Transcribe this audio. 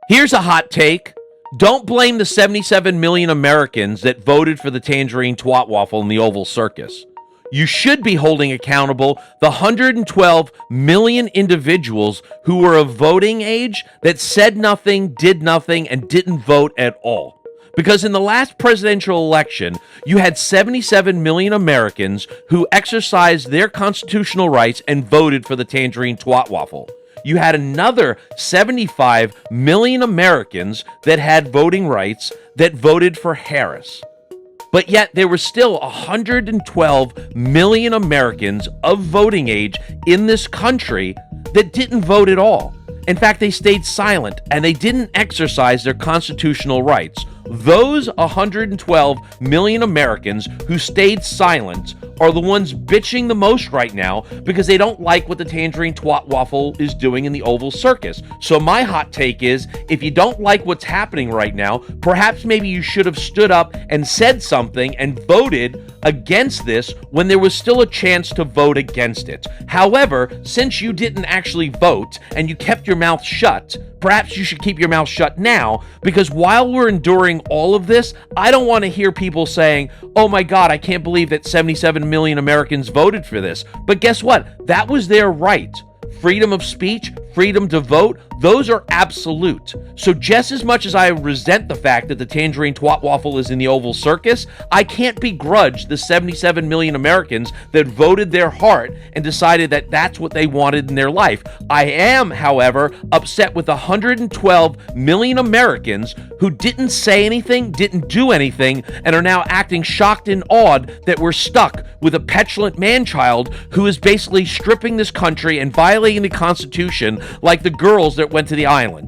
Here's a hot take. Don't blame the 77 million Americans that voted for the Tangerine Twat Waffle in the Oval Circus. You should be holding accountable the 112 million individuals who were of voting age that said nothing, did nothing, and didn't vote at all. Because in the last presidential election, you had 77 million Americans who exercised their constitutional rights and voted for the Tangerine Twat Waffle. You had another 75 million Americans that had voting rights that voted for Harris. But yet there were still 112 million Americans of voting age in this country that didn't vote at all. In fact, they stayed silent and they didn't exercise their constitutional rights. Those 112 million Americans who stayed silent are the ones bitching the most right now because they don't like what the Tangerine Twat Waffle is doing in the Oval Circus. So my hot take is, if you don't like what's happening right now, perhaps maybe you should have stood up and said something and voted against this when there was still a chance to vote against it. However, since you didn't actually vote and you kept your mouth shut, perhaps you should keep your mouth shut now, because while we're enduring all of this, I don't want to hear people saying, oh my God, I can't believe that 77 million Americans voted for this. But guess what? That was their right. Freedom of speech, freedom to vote, those are absolute. So just as much as I resent the fact that the Tangerine Twat Waffle is in the Oval Circus, I can't begrudge the 77 million Americans that voted their heart and decided that that's what they wanted in their life. I am, however, upset with 112 million Americans who didn't say anything, didn't do anything, and are now acting shocked and awed that we're stuck with a petulant man-child who is basically stripping this country and violating the Constitution like the girls that went to the island.